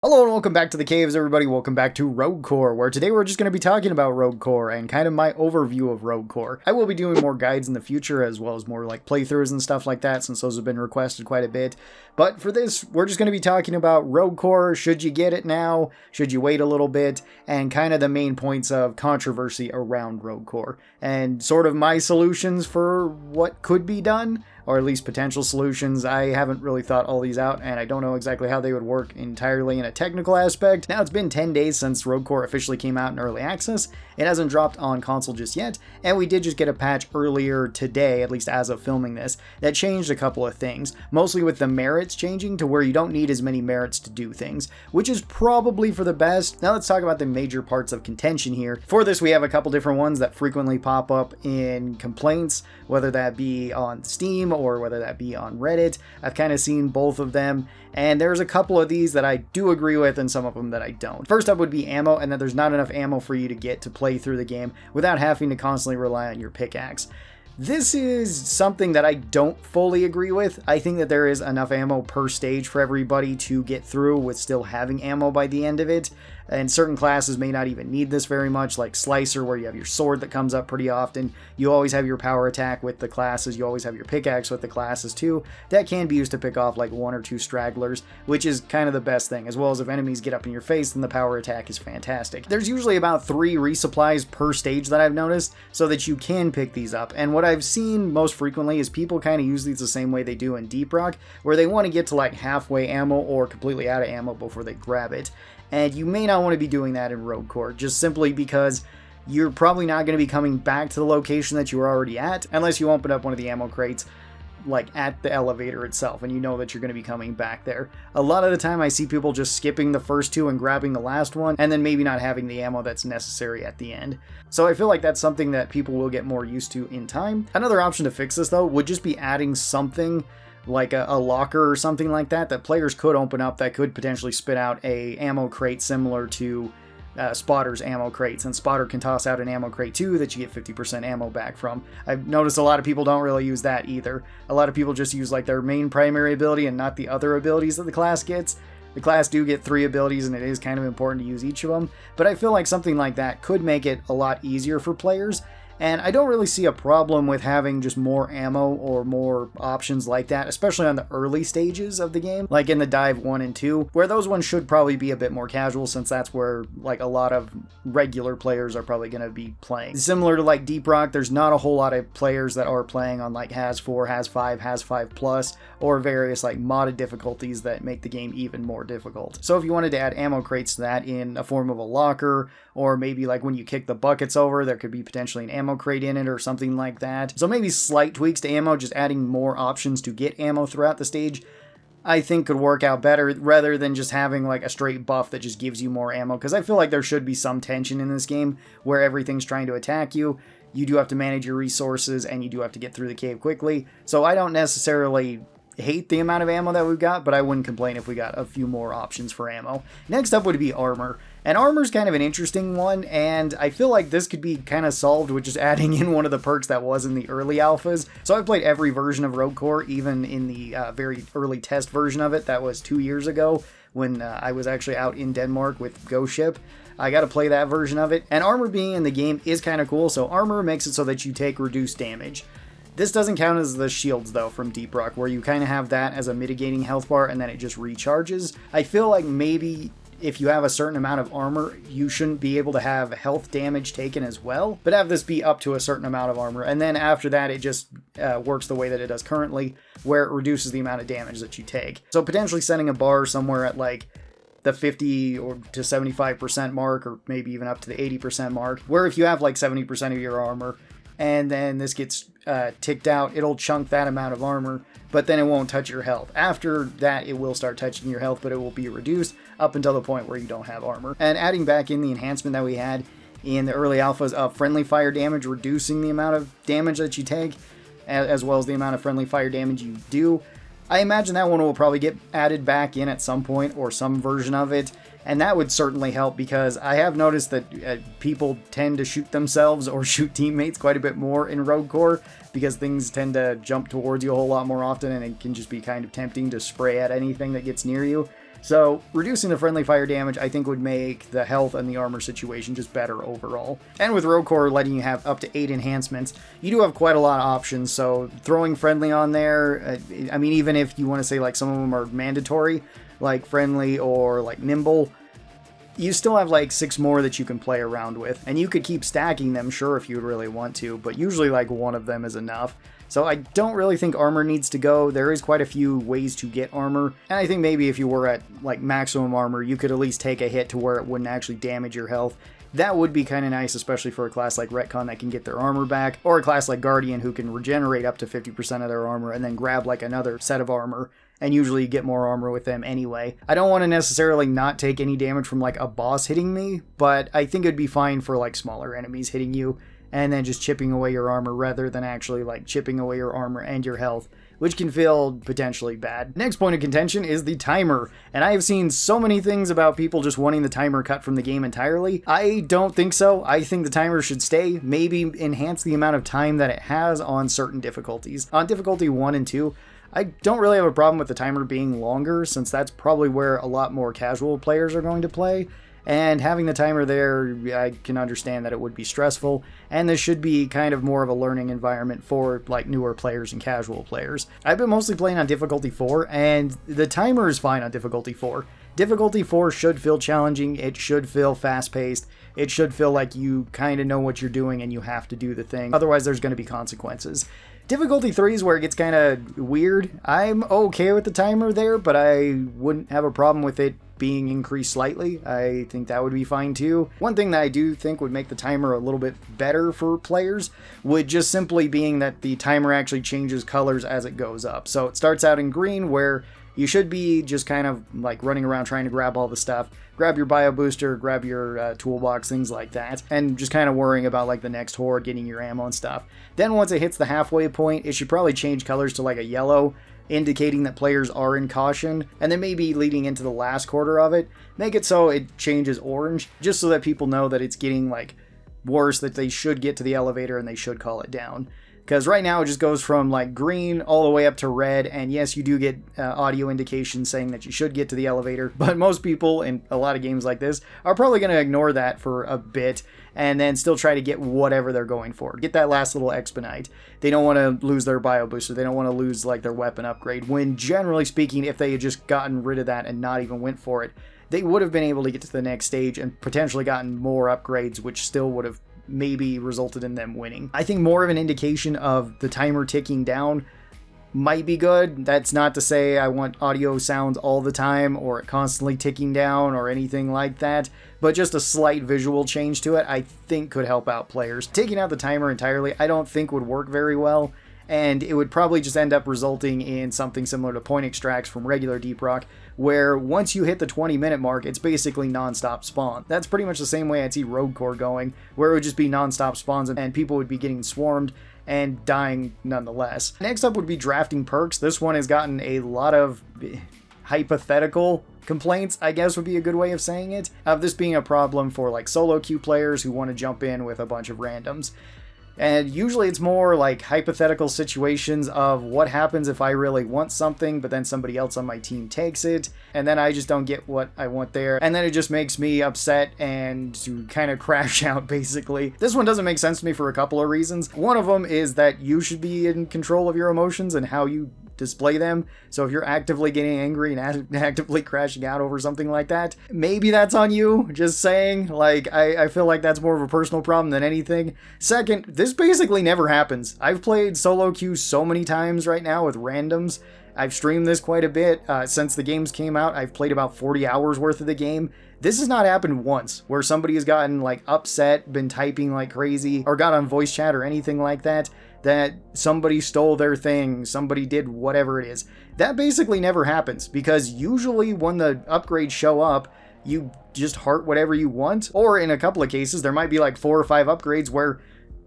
Hello and welcome back to the caves, everybody. Welcome back to Rogue Core, where today we're just going to be talking about Rogue Core and kind of my overview of Rogue Core. I will be doing more guides in the future, as well as more like playthroughs and stuff like that, since those have been requested quite a bit. But for this, we're just going to be talking about Rogue Core. Should you get it now? Should you wait a little bit? And kind of the main points of controversy around Rogue Core. And sort of my solutions for what could be done, or at least potential solutions. I haven't really thought all these out, and I don't know exactly how they would work entirely in a technical aspect. Now, it's been 10 days since Rogue Core officially came out in early access. It hasn't dropped on console just yet, and we did just get a patch earlier today, at least as of filming this, that changed a couple of things, mostly with the merits changing to where you don't need as many merits to do things, which is probably for the best. Now let's talk about the major parts of contention here. For this, we have a couple different ones that frequently pop up in complaints, whether that be on Steam or whether that be on Reddit. I've kind of seen both of them, and there's a couple of these that I do agree with and some of them that I don't. First up would be ammo, and that there's not enough ammo for you to get to play through the game without having to constantly rely on your pickaxe. This is something that I don't fully agree with. I think that there is enough ammo per stage for everybody to get through with still having ammo by the end of it. And certain classes may not even need this very much, like Slicer, where you have your sword that comes up pretty often. You always have your power attack with the classes. You always have your pickaxe with the classes too. That can be used to pick off like one or two stragglers, which is kind of the best thing, as well as if enemies get up in your face, then the power attack is fantastic. There's usually about 3 resupplies per stage that I've noticed, so that you can pick these up. And what I've seen most frequently is people kind of use these the same way they do in Deep Rock, where they want to get to like halfway ammo or completely out of ammo before they grab it. And you may not want to be doing that in Rogue Core, just simply because you're probably not going to be coming back to the location that you were already at, unless you open up one of the ammo crates like at the elevator itself, and you know that you're going to be coming back there. A lot of the time I see people just skipping the first 2 and grabbing the last one, and then maybe not having the ammo that's necessary at the end. So I feel like that's something that people will get more used to in time. Another option to fix this though would just be adding something like a locker or something like that players could open up that could potentially spit out a ammo crate similar to Spotter's ammo crates, and Spotter can toss out an ammo crate too that you get 50% ammo back from. I've noticed a lot of people don't really use that either. A lot of people just use like their main primary ability and not the other abilities that the class gets. The class do get 3 abilities, and it is kind of important to use each of them, but I feel like something like that could make it a lot easier for players. And I don't really see a problem with having just more ammo or more options like that, especially on the early stages of the game, like in the Dive 1 and 2, where those ones should probably be a bit more casual, since that's where like a lot of regular players are probably going to be playing. Similar to like Deep Rock, there's not a whole lot of players that are playing on like Has 4, Has 5, Has 5 Plus, or various like modded difficulties that make the game even more difficult. So if you wanted to add ammo crates to that in a form of a locker, or maybe like when you kick the buckets over, there could be potentially an ammo crate in it or something like that. So maybe slight tweaks to ammo, just adding more options to get ammo throughout the stage, I think could work out better, rather than just having like a straight buff that just gives you more ammo, because I feel like there should be some tension in this game where everything's trying to attack you. You do have to manage your resources, and you do have to get through the cave quickly. So I don't necessarily hate the amount of ammo that we've got, but I wouldn't complain if we got a few more options for ammo. Next up would be armor. And armor's kind of an interesting one, and I feel like this could be kind of solved with just adding in one of the perks that was in the early alphas. So I've played every version of Rogue Core, even in the very early test version of it that was 2 years ago when I was actually out in Denmark with Ghost Ship. I got to play that version of it, and armor being in the game is kind of cool. So armor makes it so that you take reduced damage. This doesn't count as the shields though from Deep Rock, where you kind of have that as a mitigating health bar and then it just recharges. I feel like maybe if you have a certain amount of armor, you shouldn't be able to have health damage taken as well, but have this be up to a certain amount of armor, and then after that it just works the way that it does currently, where it reduces the amount of damage that you take. So potentially setting a bar somewhere at like the 50 or to 75% mark, or maybe even up to the 80% mark, where if you have like 70% of your armor, and then this gets ticked out, it'll chunk that amount of armor, but then it won't touch your health. After that, it will start touching your health, but it will be reduced up until the point where you don't have armor. And adding back in the enhancement that we had in the early alphas of friendly fire damage, reducing the amount of damage that you take, as well as the amount of friendly fire damage you do. I imagine that one will probably get added back in at some point, or some version of it, and that would certainly help, because I have noticed that people tend to shoot themselves or shoot teammates quite a bit more in Rogue Core, because things tend to jump towards you a whole lot more often, and it can just be kind of tempting to spray at anything that gets near you. So reducing the friendly fire damage I think would make the health and the armor situation just better overall. And with Rogue Core letting you have up to 8 enhancements, you do have quite a lot of options. So throwing friendly on there, I mean, even if you want to say like some of them are mandatory, like friendly or like nimble, you still have like 6 more that you can play around with. And you could keep stacking them, sure, if you really want to, but usually like one of them is enough. So I don't really think armor needs to go. There is quite a few ways to get armor. And I think maybe if you were at like maximum armor, you could at least take a hit to where it wouldn't actually damage your health. That would be kind of nice, especially for a class like Retcon that can get their armor back, or a class like Guardian who can regenerate up to 50% of their armor and then grab like another set of armor, and usually you get more armor with them anyway. I don't want to necessarily not take any damage from like a boss hitting me, but I think it'd be fine for like smaller enemies hitting you, and then just chipping away your armor rather than actually like chipping away your armor and your health, which can feel potentially bad. Next point of contention is the timer, and I have seen so many things about people just wanting the timer cut from the game entirely. I don't think so. I think the timer should stay, maybe enhance the amount of time that it has on certain difficulties. On difficulty 1 and 2, I don't really have a problem with the timer being longer, since that's probably where a lot more casual players are going to play. And having the timer there, I can understand that it would be stressful, and this should be kind of more of a learning environment for like newer players and casual players. I've been mostly playing on difficulty 4, and the timer is fine on difficulty 4. Difficulty 4 should feel challenging, it should feel fast-paced, it should feel like you kind of know what you're doing and you have to do the thing, otherwise there's going to be consequences. Difficulty 3 is where it gets kind of weird. I'm okay with the timer there, but I wouldn't have a problem with it being increased slightly. I think that would be fine too. One thing that I do think would make the timer a little bit better for players would just simply being that the timer actually changes colors as it goes up. So it starts out in green, where you should be just kind of like running around trying to grab all the stuff, grab your bio booster, grab your toolbox, things like that, and just kind of worrying about like the next horde, getting your ammo and stuff. Then once it hits the halfway point, it should probably change colors to like a yellow, indicating that players are in caution, and then maybe leading into the last quarter of it, make it so it changes orange, just so that people know that it's getting like worse, that they should get to the elevator and they should call it down. Because right now it just goes from like green all the way up to red, and yes, you do get audio indications saying that you should get to the elevator, but most people in a lot of games like this are probably going to ignore that for a bit and then still try to get whatever they're going for. Get that last little expedite. They don't want to lose their bio booster. They don't want to lose like their weapon upgrade, when generally speaking, if they had just gotten rid of that and not even went for it, they would have been able to get to the next stage and potentially gotten more upgrades, which still would have maybe resulted in them winning. I think more of an indication of the timer ticking down might be good. That's not to say I want audio sounds all the time or it constantly ticking down or anything like that, but just a slight visual change to it I think could help out players. Taking out the timer entirely I don't think would work very well, and it would probably just end up resulting in something similar to point extracts from regular Deep Rock, where once you hit the 20-minute mark, it's basically non-stop spawn. That's pretty much the same way I'd see Rogue Core going, where it would just be non-stop spawns and people would be getting swarmed and dying nonetheless. Next up would be drafting perks. This one has gotten a lot of hypothetical complaints, I guess would be a good way of saying it, of this being a problem for like solo queue players who want to jump in with a bunch of randoms. And usually it's more like hypothetical situations of what happens if I really want something, but then somebody else on my team takes it, and then I just don't get what I want there, and then it just makes me upset and to kind of crash out, basically. This one doesn't make sense to me for a couple of reasons. One of them is that you should be in control of your emotions and how you display them. So if you're actively getting angry and actively crashing out over something like that, maybe that's on you. Just saying. Like, I feel like that's more of a personal problem than anything. Second, this basically never happens. I've played solo queue so many times right now with randoms. I've streamed this quite a bit. Since the games came out, I've played about 40 hours worth of the game. This has not happened once where somebody has gotten like upset, been typing like crazy, or got on voice chat or anything like that, that somebody stole their thing, somebody did whatever it is. That basically never happens, because usually when the upgrades show up, you just heart whatever you want, or in a couple of cases, there might be like 4 or 5 upgrades where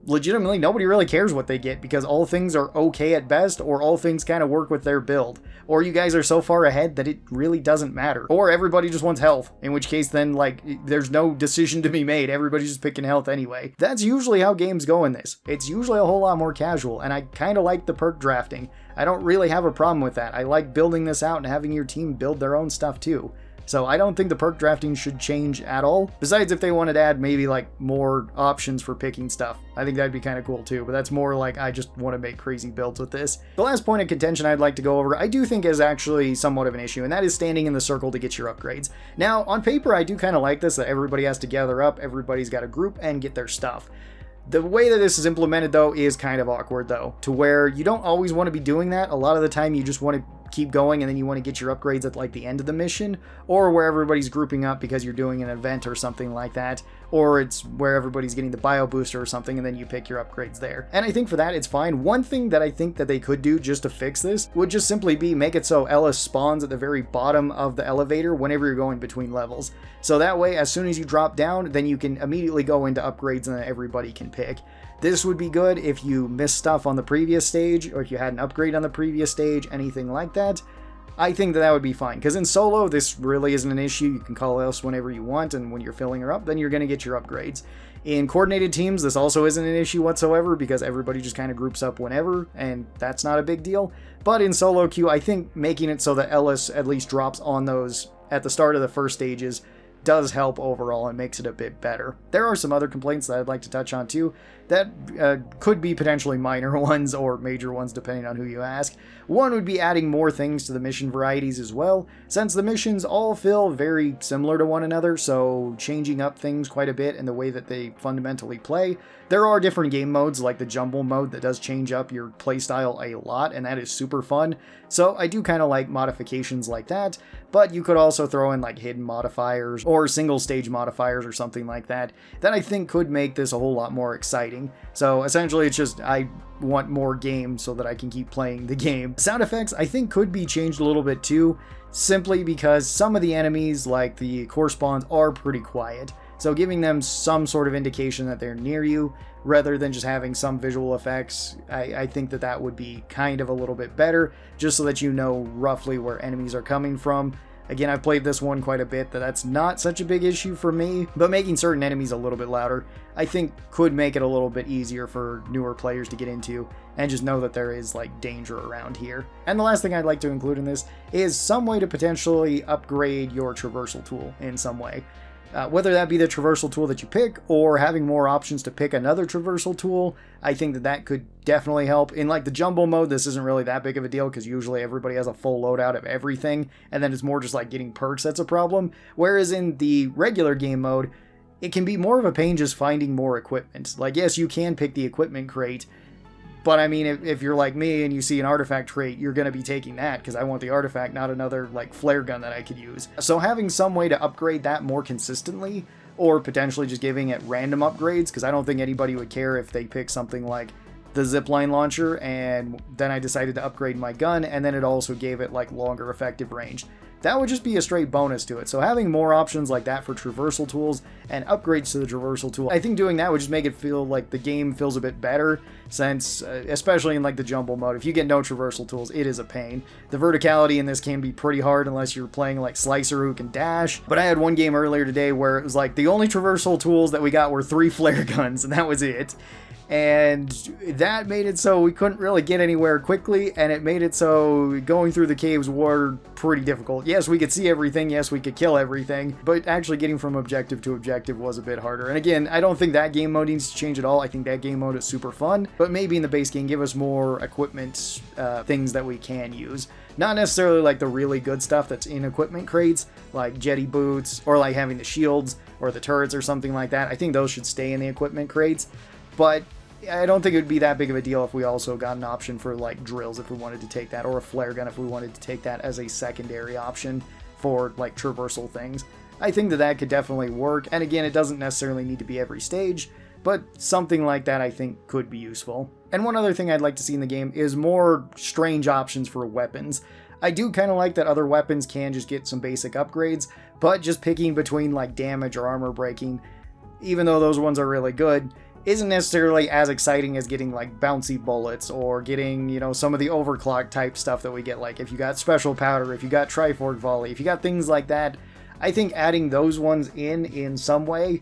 legitimately nobody really cares what they get because all things are okay at best, or all things kind of work with their build. Or you guys are so far ahead that it really doesn't matter. Or everybody just wants health, in which case then, like, there's no decision to be made. Everybody's just picking health anyway. That's usually how games go in this. It's usually a whole lot more casual, and I kind of like the perk drafting. I don't really have a problem with that. I like building this out and having your team build their own stuff too. So I don't think the perk drafting should change at all. Besides, if they wanted to add maybe like more options for picking stuff, I think that'd be kind of cool too. But that's more like I just want to make crazy builds with this. The last point of contention I'd like to go over, I do think is actually somewhat of an issue, and that is standing in the circle to get your upgrades. Now, on paper, I do kind of like this, that everybody has to gather up, everybody's got a group and get their stuff. The way that this is implemented, though, is kind of awkward, though, to where you don't always want to be doing that. A lot of the time, you just want to keep going and then you want to get your upgrades at like the end of the mission, or where everybody's grouping up because you're doing an event or something like that, or it's where everybody's getting the bio booster or something and then you pick your upgrades there. And I think for that it's fine. One thing that I think that they could do just to fix this would just simply be make it so Ellis spawns at the very bottom of the elevator whenever you're going between levels. So that way, as soon as you drop down, then you can immediately go into upgrades and then everybody can pick. This would be good if you missed stuff on the previous stage, or if you had an upgrade on the previous stage, anything like that. I think that that would be fine, because in solo, this really isn't an issue. You can call Ellis whenever you want, and when you're filling her up, then you're going to get your upgrades. In coordinated teams, this also isn't an issue whatsoever, because everybody just kind of groups up whenever, and that's not a big deal. But in solo queue, I think making it so that Ellis at least drops on those at the start of the first stages does help overall and makes it a bit better. There are some other complaints that I'd like to touch on too that could be potentially minor ones or major ones depending on who you ask. One would be adding more things to the mission varieties as well, since the missions all feel very similar to one another, so changing up things quite a bit in the way that they fundamentally play. There are different game modes like the jumble mode that does change up your playstyle a lot, and that is super fun. So I do kind of like modifications like that, but you could also throw in like hidden modifiers or single stage modifiers or something like that I think could make this a whole lot more exciting. So essentially it's just I want more game so that I can keep playing the game. Sound effects I think could be changed a little bit too, simply because some of the enemies like the core spawns are pretty quiet. So giving them some sort of indication that they're near you, rather than just having some visual effects, I think that that would be kind of a little bit better, just so that you know roughly where enemies are coming from. Again, I've played this one quite a bit, that's not such a big issue for me, but making certain enemies a little bit louder, I think could make it a little bit easier for newer players to get into, and just know that there is like danger around here. And the last thing I'd like to include in this is some way to potentially upgrade your traversal tool in some way. Whether that be the traversal tool that you pick, or having more options to pick another traversal tool, I think that that could definitely help. In like the jumbo mode, this isn't really that big of a deal, because usually everybody has a full loadout of everything, and then it's more just like getting perks that's a problem. Whereas in the regular game mode, it can be more of a pain just finding more equipment. Like, yes, you can pick the equipment crate, but I mean, if you're like me and you see an artifact trait, you're going to be taking that because I want the artifact, not another like flare gun that I could use. So having some way to upgrade that more consistently, or potentially just giving it random upgrades, because I don't think anybody would care if they pick something like the zipline launcher and then I decided to upgrade my gun and then it also gave it like longer effective range. That would just be a straight bonus to it. So having more options like that for traversal tools and upgrades to the traversal tool, I think doing that would just make it feel like the game feels a bit better, since, especially in like the jumble mode, if you get no traversal tools, it is a pain. The verticality in this can be pretty hard unless you're playing like Slicer who can dash. But I had one game earlier today where it was like the only traversal tools that we got were 3 flare guns, and that was it. And that made it so we couldn't really get anywhere quickly, and it made it so going through the caves were pretty difficult. Yes, we could see everything, yes, we could kill everything, but actually getting from objective to objective was a bit harder. And again, I don't think that game mode needs to change at all. I think that game mode is super fun, but maybe in the base game give us more equipment things that we can use. Not necessarily like the really good stuff that's in equipment crates, like jetty boots, or like having the shields or the turrets or something like that. I think those should stay in the equipment crates. But I don't think it would be that big of a deal if we also got an option for like drills if we wanted to take that, or a flare gun if we wanted to take that as a secondary option for like traversal things. I think that that could definitely work, and again, it doesn't necessarily need to be every stage, but something like that I think could be useful. And one other thing I'd like to see in the game is more strange options for weapons. I do kind of like that other weapons can just get some basic upgrades, but just picking between like damage or armor breaking, even though those ones are really good, isn't necessarily as exciting as getting like bouncy bullets or getting, you know, some of the overclock type stuff that we get, like if you got special powder, if you got trifork volley, if you got things like that. I think adding those ones in some way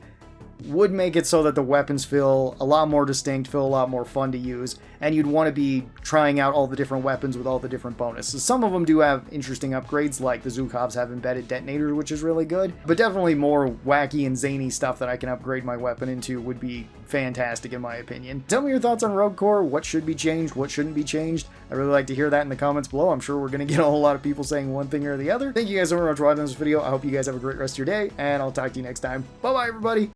would make it so that the weapons feel a lot more distinct, feel a lot more fun to use, and you'd want to be trying out all the different weapons with all the different bonuses. Some of them do have interesting upgrades, like the Zhukovs have embedded detonators, which is really good, but definitely more wacky and zany stuff that I can upgrade my weapon into would be fantastic in my opinion. Tell me your thoughts on Rogue Core, what should be changed, what shouldn't be changed. I really like to hear that in the comments below. I'm sure we're going to get a whole lot of people saying one thing or the other. Thank you guys so much for watching this video. I hope you guys have a great rest of your day, and I'll talk to you next time. Bye bye everybody!